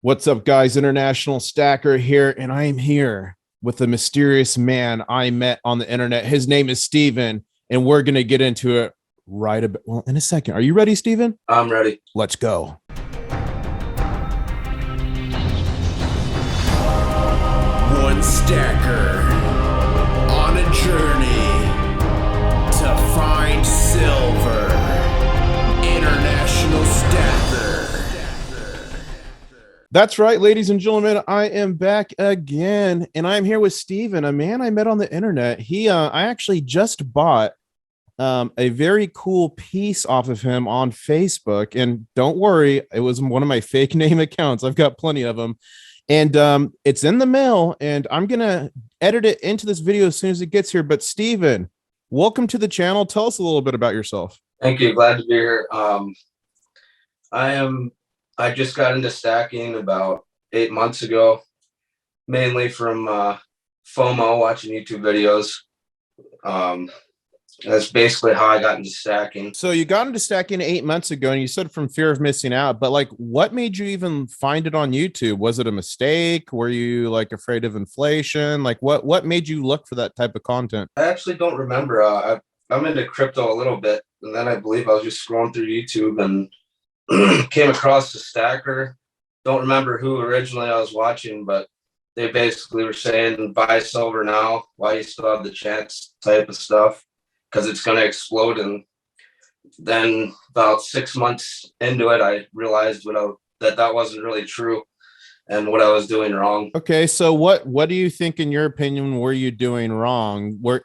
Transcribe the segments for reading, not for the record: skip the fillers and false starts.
What's up, guys? International Stacker here, and I am here with a mysterious man I met on the internet. His name is Steven, and we're going to get into it in a second. Are you ready, Steven? I'm ready. Let's go. One stacker on a journey to find silver. International Stacker. That's right, ladies and gentlemen. I am back again, and I'm here with Steven, a man I met on the internet. I actually just bought a very cool piece off of him on Facebook, and don't worry, it was one of my fake name accounts. I've got plenty of them, and it's in the mail, and I'm gonna edit it into this video as soon as it gets here. But Steven, welcome to the channel. Tell us a little bit about yourself. Thank you. Glad to be here. I just got into stacking about 8 months ago, mainly from FOMO, watching YouTube videos. That's basically how I got into stacking. So you got into stacking 8 months ago, and you said from fear of missing out, but like, what made you even find it on YouTube? Was it a mistake? Were you like afraid of inflation? Like what made you look for that type of content? I actually don't remember. I'm into crypto a little bit, and then I believe I was just scrolling through YouTube and came across the stacker. Don't remember who originally I was watching, but they basically were saying buy silver now while you still have the chance type of stuff, because it's going to explode. And then about 6 months into it, I realized that wasn't really true and what I was doing wrong. Okay, so what do you think, in your opinion, were you doing wrong? Were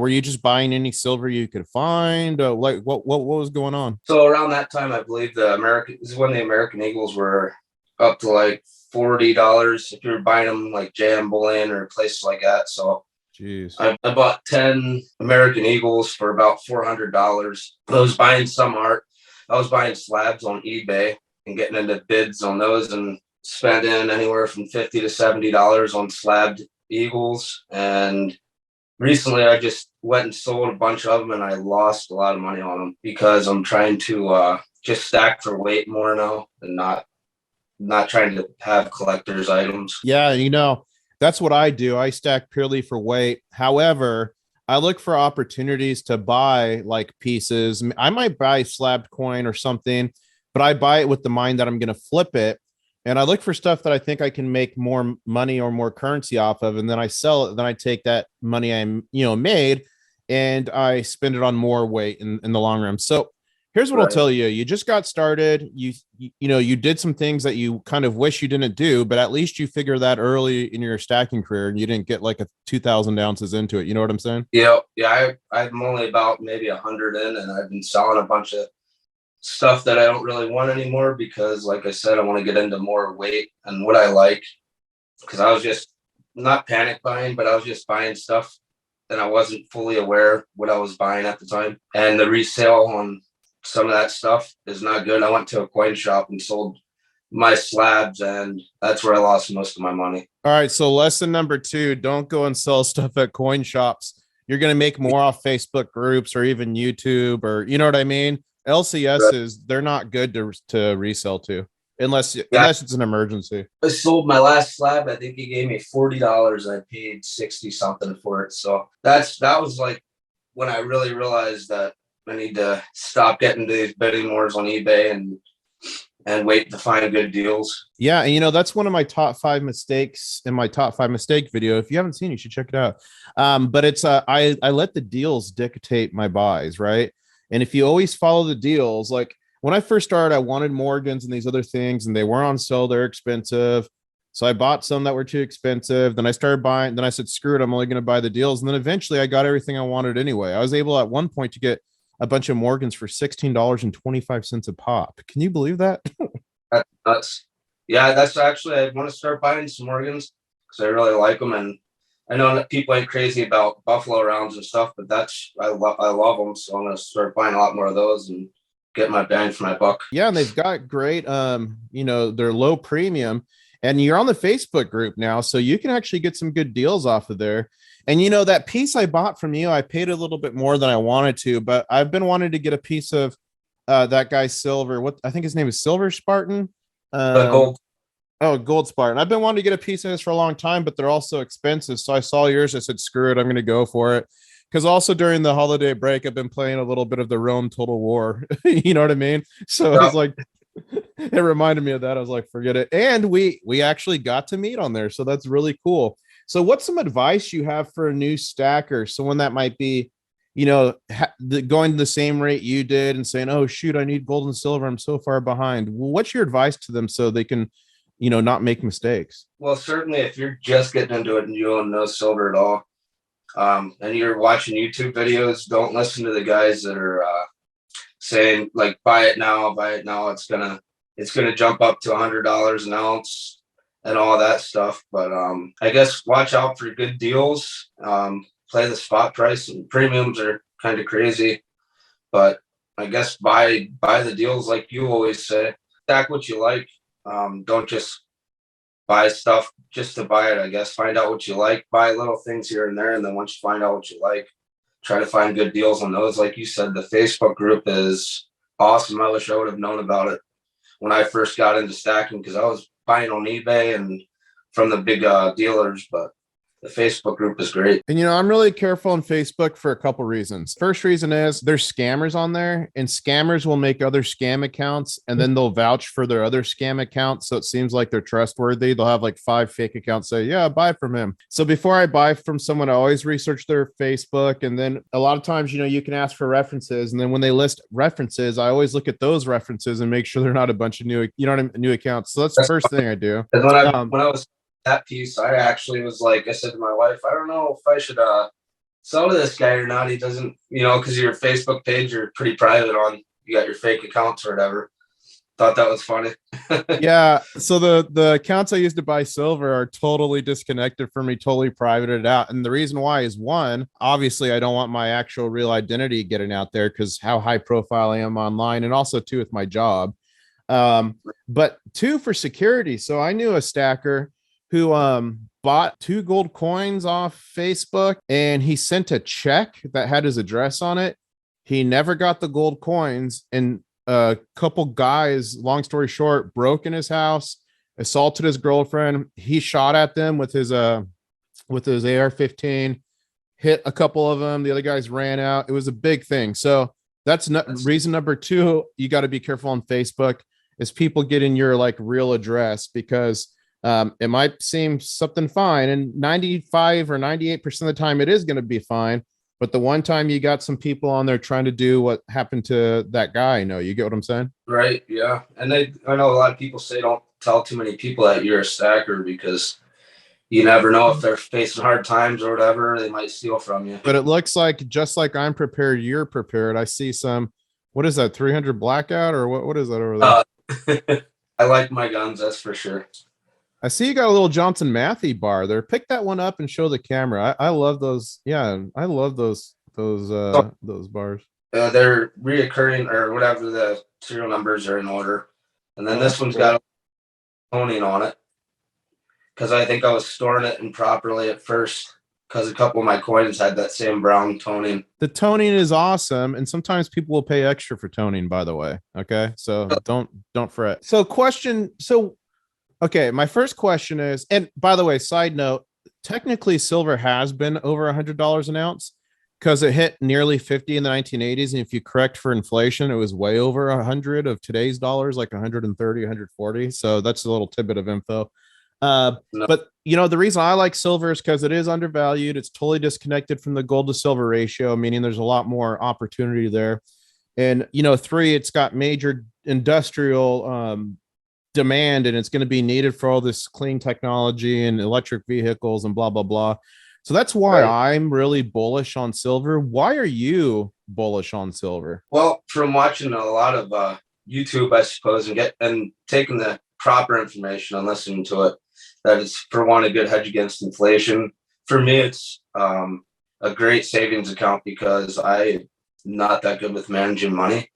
you just buying any silver you could find? What was going on? So around that time, I believe this is when the American Eagles were up to like $40 if you were buying them like JM Bullion or places like that. So jeez, I bought 10 American Eagles for about $400. I was buying some art. I was buying slabs on eBay and getting into bids on those and spending anywhere from $50 to $70 on slabbed Eagles. And recently I just went and sold a bunch of them, and I lost a lot of money on them because I'm trying to just stack for weight more now and not trying to have collector's items. Yeah, that's what I do. I stack purely for weight. However, I look for opportunities to buy like pieces. I might buy slabbed coin or something, but I buy it with the mind that I'm going to flip it. And I look for stuff that I think I can make more money or more currency off of. And then I sell it. Then I take that money I made, and I spend it on more weight in the long run. So here's what I'll tell you. You just got started. You did some things that you kind of wish you didn't do, but at least you figure that early in your stacking career, and you didn't get like 2,000 ounces into it. You know what I'm saying? Yeah. I'm only about maybe 100 in, and I've been selling a bunch of stuff that I don't really want anymore because, like I said, I want to get into more weight and what I like, because I was just not panic buying, but I was just buying stuff and I wasn't fully aware what I was buying at the time. And the resale on some of that stuff is not good. I went to a coin shop and sold my slabs, and that's where I lost most of my money. All right. So lesson number 2, don't go and sell stuff at coin shops. You're going to make more off Facebook groups or even YouTube, or you know what I mean? LCSs, they're not good to resell to unless it's an emergency. I sold my last slab. I think he gave me $40. I paid 60 something for it. So that was like when I really realized that I need to stop getting to these bidding wars on eBay and wait to find good deals. Yeah, and that's one of my top 5 mistakes in my top 5 mistake video. If you haven't seen it, you should check it out. But it's I let the deals dictate my buys, right? And if you always follow the deals, like when I first started, I wanted Morgans and these other things, and they weren't on sale. They're expensive. So I bought some that were too expensive. Then I started buying. Then I said, screw it, I'm only going to buy the deals. And then eventually I got everything I wanted anyway. I was able at one point to get a bunch of Morgans for $16.25 a pop. Can you believe that? That's nuts. Yeah, that's actually, I want to start buying some Morgans because I really like them. And I know that people ain't crazy about Buffalo rounds and stuff, but I love them. So I'm going to start buying a lot more of those and get my bang for my buck. Yeah, and they've got great, they're low premium, and you're on the Facebook group now, so you can actually get some good deals off of there. And that piece I bought from you, I paid a little bit more than I wanted to, but I've been wanting to get a piece of that guy's silver. What I think his name is Silver Spartan. Gold. Oh, gold Spartan. I've been wanting to get a piece of this for a long time, but they're all so expensive. So I saw yours. I said, screw it. I'm going to go for it. Because also during the holiday break, I've been playing a little bit of the Rome Total War. You know what I mean? So it Yeah. was like, it reminded me of that. I was like, forget it. And we actually got to meet on there. So that's really cool. So what's some advice you have for a new stacker? Someone that might be, going the same rate you did and saying, oh, shoot, I need gold and silver. I'm so far behind. Well, what's your advice to them so they can, not make mistakes? Well, certainly if you're just getting into it and you don't know silver at all, and you're watching YouTube videos, don't listen to the guys that are saying like buy it now, it's gonna jump up to $100 an ounce and all that stuff. But I guess watch out for good deals. Play the spot price, and premiums are kind of crazy, but I guess buy the deals like you always say. Stack what you like. Don't just buy stuff just to buy it. I guess find out what you like, buy little things here and there, and then once you find out what you like, try to find good deals on those. Like you said, the Facebook group is awesome. I wish I would have known about it when I first got into stacking, because I was buying on eBay and from the big dealers, but the Facebook group is great. And I'm really careful on Facebook for a couple reasons. First reason is there's scammers on there, and scammers will make other scam accounts and then they'll vouch for their other scam accounts. So it seems like they're trustworthy. They'll have like 5 fake accounts say, yeah, buy from him. So before I buy from someone, I always research their Facebook. And then a lot of times, you can ask for references. And then when they list references, I always look at those references and make sure they're not a bunch of new accounts. So that's the first thing I do. And when I was that piece, I actually was like, I said to my wife, I don't know if I should sell to this guy or not. He doesn't, because your Facebook page, you're pretty private on, you got your fake accounts or whatever. Thought that was funny. Yeah. So the accounts I used to buy silver are totally disconnected from me, totally privated out. And the reason why is, one, obviously I don't want my actual real identity getting out there because how high profile I am online, and also two, with my job. But two, for security. So I knew a stacker who bought 2 gold coins off Facebook, and he sent a check that had his address on it. He never got the gold coins, and a couple guys, long story short, broke in his house, assaulted his girlfriend. He shot at them with his AR-15, hit a couple of them. The other guys ran out. It was a big thing. So that's reason number 2. You got to be careful on Facebook, is people getting your like real address, because it might seem something fine, and 95 or 98% of the time it is going to be fine. But the one time you got some people on there trying to do what happened to that guy, you get what I'm saying? Right. Yeah. And I know a lot of people say don't tell too many people that you're a stacker, because you never know if they're facing hard times or whatever, they might steal from you. But it looks like, just like I'm prepared, you're prepared. I see some, what is that, 300 blackout, or what is that over there? I like my guns, that's for sure. I see you got a little Johnson Matthey bar there. Pick that one up and show the camera. I love those. Yeah, I love those bars. They're reoccurring, or whatever, the serial numbers are in order. And then this one's got toning on it, because I think I was storing it improperly at first, because a couple of my coins had that same brown toning. The toning is awesome, and sometimes people will pay extra for toning, by the way. Okay, so don't fret. Okay, my first question is, and by the way, side note, technically silver has been over $100 an ounce, because it hit nearly 50 in the 1980s. And if you correct for inflation, it was way over 100 of today's dollars, like 130, 140. So that's a little tidbit of info. But the reason I like silver is because it is undervalued. It's totally disconnected from the gold to silver ratio, meaning there's a lot more opportunity there. And 3, it's got major industrial demand, and it's going to be needed for all this clean technology and electric vehicles and blah blah blah. So that's why I'm really bullish on silver. Why are you bullish on silver? Well, from watching a lot of YouTube, I suppose, and taking the proper information and listening to it, that it's, for one, a good hedge against inflation. For me, it's a great savings account, because I'm not that good with managing money.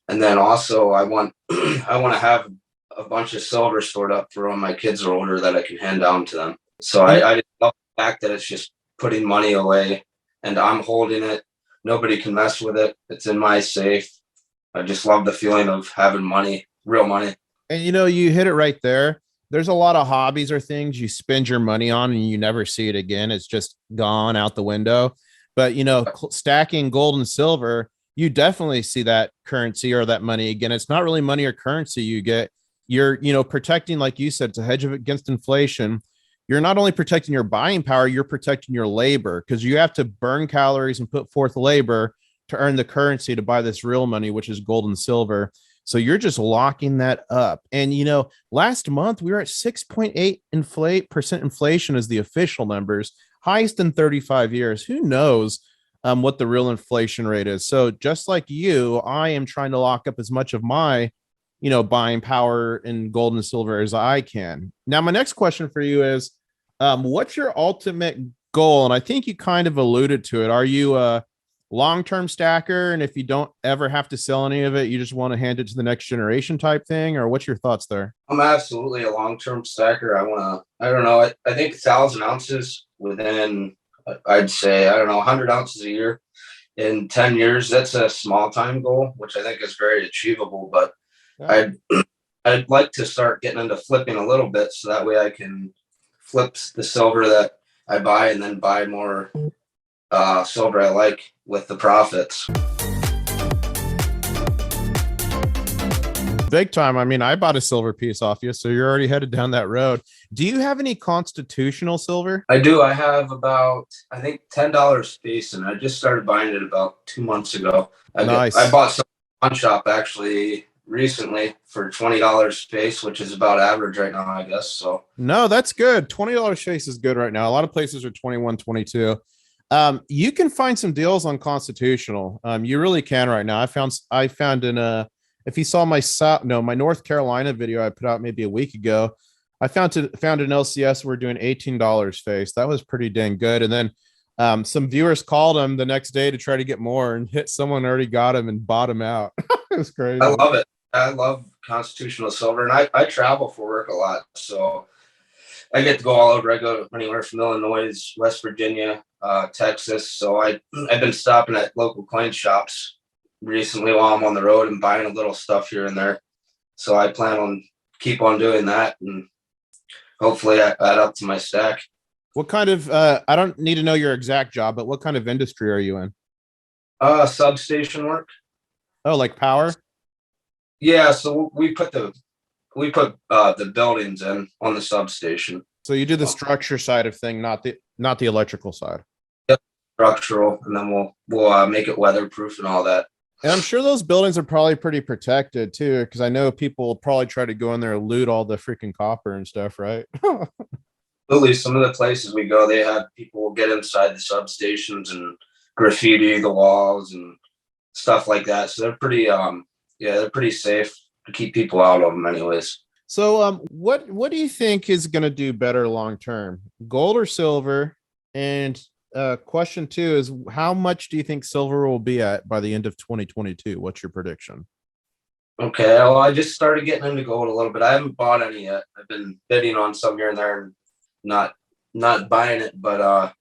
And then also I want to have a bunch of silver stored up for when my kids are older, that I can hand down to them. So I love the fact that it's just putting money away, and I'm holding it. Nobody can mess with it. It's in my safe. I just love the feeling of having money, real money. And you hit it right there. there's a lot of hobbies or things you spend your money on and you never see it again. It's just gone out the window. But, stacking gold and silver, you definitely see that currency or that money again. It's not really money or currency you get. You're, protecting, like you said, to hedge against inflation. You're not only protecting your buying power, you're protecting your labor, because you have to burn calories and put forth labor to earn the currency to buy this real money, which is gold and silver. So you're just locking that up. And, last month we were at 6.8% inflation as the official numbers, highest in 35 years. Who knows what the real inflation rate is? So just like you, I am trying to lock up as much of my, buying power in gold and silver as I can. Now, my next question for you is, what's your ultimate goal? And I think you kind of alluded to it. Are you a long-term stacker, and if you don't ever have to sell any of it, you just want to hand it to the next generation type thing? Or what's your thoughts there? I'm absolutely a long-term stacker. I don't know, I think 1,000 ounces within, I'd say, 100 ounces a year in 10 years. That's a small time goal, which I think is very achievable. But yeah. I'd like to start getting into flipping a little bit, so that way I can flip the silver that I buy and then buy more silver I like with the profits. Big time. I mean, I bought a silver piece off you, so you're already headed down that road. Do you have any constitutional silver? I do. I have about, I think, $10 piece, and I just started buying it about 2 months ago. Nice. I bought some pawn shop actually recently for $20 space, which is about average right now, I guess. So no, that's good. $20 space is good right now. A lot of places are 21, 22. You can find some deals on constitutional. You really can right now. I found in if you saw my North Carolina video I put out maybe a week ago, I found an LCS. We're doing $18 face. That was pretty dang good. And then some viewers called him the next day to try to get more, and hit someone already got him and bought him out. It was crazy. I love it. I love constitutional silver, and I travel for work a lot, so I get to go all over. I go anywhere from Illinois, West Virginia, Texas. So I've been stopping at local coin shops recently while I'm on the road and buying a little stuff here and there. So I plan on keep on doing that, and hopefully add up to my stack. What kind of I don't need to know your exact job, but what kind of industry are you in? Substation work. Oh, like power? Yeah, so we put the buildings in on the substation. So you do the structure side of thing, not the electrical side. Yep, structural, and then we'll make it weatherproof and all that. And I'm sure those buildings are probably pretty protected too, because I know people will probably try to go in there and loot all the freaking copper and stuff, right? Absolutely. Some of the places we go, they have people get inside the substations and graffiti the walls and stuff like that. So they're pretty they're pretty safe to keep people out of them anyways. So what do you think is going to do better long term, gold or silver? And question 2 is, how much do you think silver will be at by the end of 2022? What's your prediction? Okay, well, I just started getting into gold a little bit. I haven't bought any yet. I've been bidding on some here and there and not buying it, but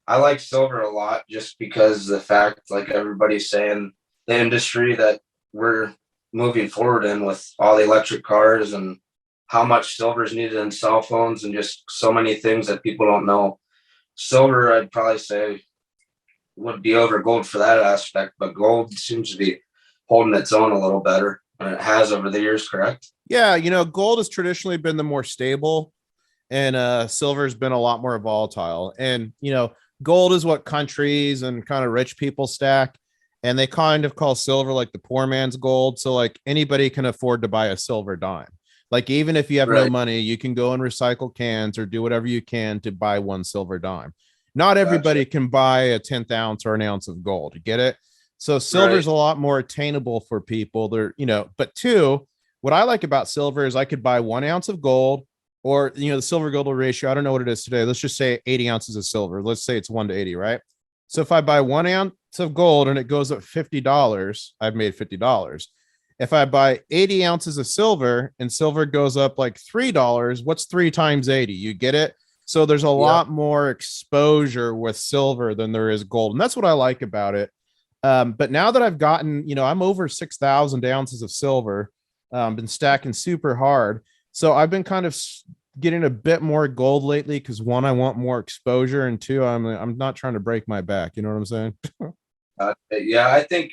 I like silver a lot, just because the fact, like everybody's saying, the industry that we're moving forward in with all the electric cars and how much silver is needed in cell phones and just so many things that people don't know. Silver, I'd probably say, would be over gold for that aspect, but gold seems to be holding its own a little better than it has over the years, correct? Yeah, gold has traditionally been the more stable, and silver has been a lot more volatile. And gold is what countries and kind of rich people stack, and they kind of call silver like the poor man's gold. So like anybody can afford to buy a silver dime. Like even if you have no money, you can go and recycle cans or do whatever you can to buy one silver dime. Not everybody can buy a 10th ounce or an ounce of gold. You get it? So silver's a lot more attainable for people. But 2, what I like about silver is I could buy 1 ounce of gold, or the silver gold ratio. I don't know what it is today. Let's just say 80 ounces of silver. Let's say it's 1:80, right? So if I buy 1 ounce of gold and it goes up $50, I've made $50. If I buy 80 ounces of silver and silver goes up like $3, what's 3 times 80? You get it? So there's a lot more exposure with silver than there is gold. And that's what I like about it. But now that I've gotten, I'm over 6,000 ounces of silver, been stacking super hard. So I've been kind of getting a bit more gold lately because one, I want more exposure, and two, I'm not trying to break my back. You know what I'm saying? Yeah, I think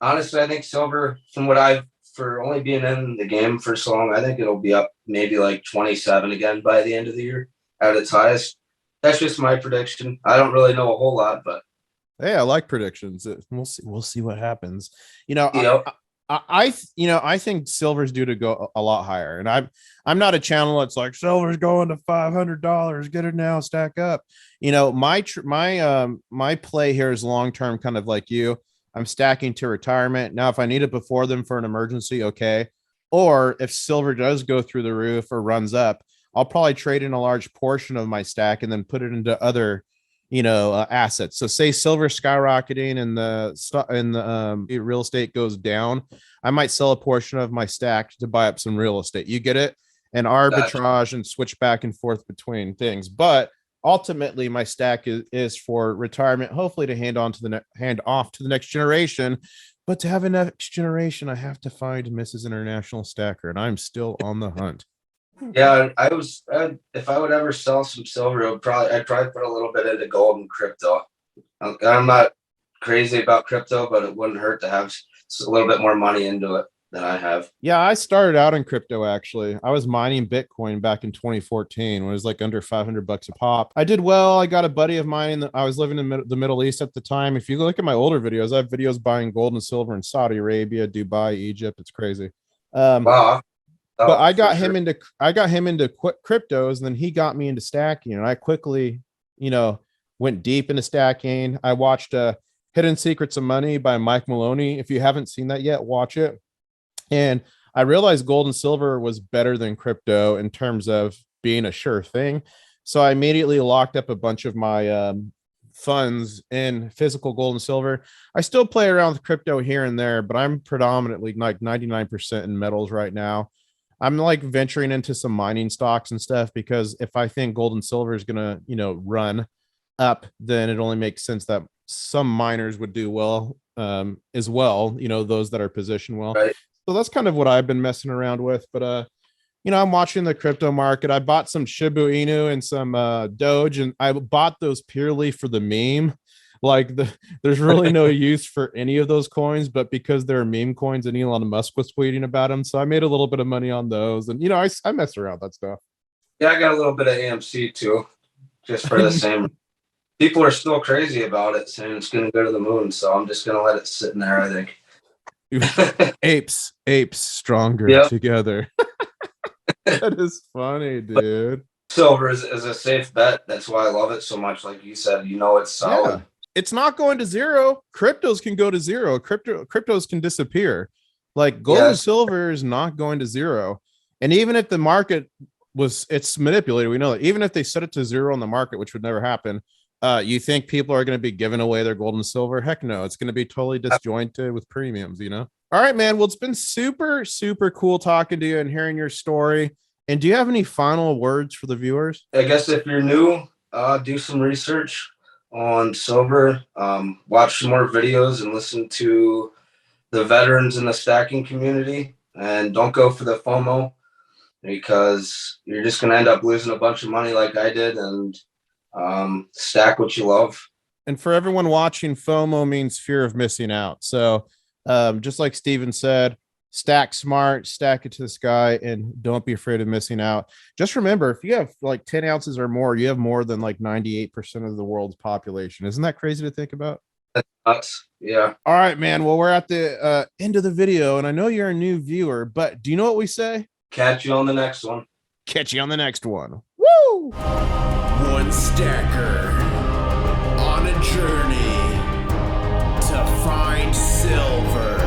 honestly, I think silver, from what I've for only being in the game for so long, I think it'll be up maybe like 27 again by the end of the year at its highest. That's just my prediction. I don't really know a whole lot, but Hey, I like predictions. We'll see. We'll see what happens. You know, you know, I think silver's due to go a lot higher, and I'm not a channel that's like silver's going to $500. Get it now, stack up. You know, my play here is long term, kind of like you. I'm stacking to retirement now. If I need it before them for an emergency, okay. Or if silver does go through the roof or runs up, I'll probably trade in a large portion of my stack and then put it into other assets. So say silver skyrocketing and the real estate goes down, I might sell a portion of my stack to buy up some real estate. You get it? And arbitrage and switch back and forth between things. But ultimately my stack is for retirement, hopefully to hand off to the next generation. But to have a next generation, I have to find Mrs. International Stacker, and I'm still on the hunt. yeah, if I would ever sell some silver, I'd probably put a little bit into gold and crypto. I'm not crazy about crypto, but it wouldn't hurt to have a little bit more money into it than I have. Yeah, I started out in crypto actually. I was mining Bitcoin back in 2014 when it was like under $500 a pop. I did well. I got a buddy of mine. I was living in the Middle East at the time. If you look at my older videos, I have videos buying gold and silver in Saudi Arabia, Dubai, Egypt. It's crazy. Wow. But I got him into cryptos, and then he got me into stacking, and I quickly, went deep into stacking. I watched Hidden Secrets of Money by Mike Maloney. If you haven't seen that yet, watch it. And I realized gold and silver was better than crypto in terms of being a sure thing. So I immediately locked up a bunch of my funds in physical gold and silver. I still play around with crypto here and there, but I'm predominantly like 99% in metals right now. I'm like venturing into some mining stocks and stuff because if I think gold and silver is going to, run up, then it only makes sense that some miners would do well as well, those that are positioned well. Right. So that's kind of what I've been messing around with. But, I'm watching the crypto market. I bought some Shiba Inu and some Doge, and I bought those purely for the meme. Like there's really no use for any of those coins, but because they're meme coins and Elon Musk was tweeting about them. So I made a little bit of money on those. And, I mess around that stuff. Yeah, I got a little bit of AMC too, just for the same. People are still crazy about it, saying it's going to go to the moon. So I'm just going to let it sit in there, I think. apes stronger together. That is funny, dude. Silver is a safe bet. That's why I love it so much. Like you said, it's solid. Yeah. It's not going to zero. Cryptos can go to zero. Cryptos can disappear. Like gold and silver is not going to zero. And even if the market it's manipulated, we know that even if they set it to zero on the market, which would never happen, you think people are going to be giving away their gold and silver? Heck no. It's going to be totally disjointed with premiums, All right, man. Well, it's been super, super cool talking to you and hearing your story. And do you have any final words for the viewers? I guess if you're new, do some research on silver, watch some more videos and listen to the veterans in the stacking community, and don't go for the FOMO because you're just going to end up losing a bunch of money like I did, and stack what you love. And for everyone watching, FOMO means fear of missing out. So just like Steven said, stack smart, stack it to the sky, and don't be afraid of missing out. Just remember, if you have like 10 ounces or more, you have more than like 98% of the world's population. Isn't that crazy to think about? That's nuts. Yeah. All right, man. Well, we're at the end of the video, and I know you're a new viewer, but do you know what we say? Catch you on the next one. Catch you on the next one. Woo! One stacker on a journey to find silver.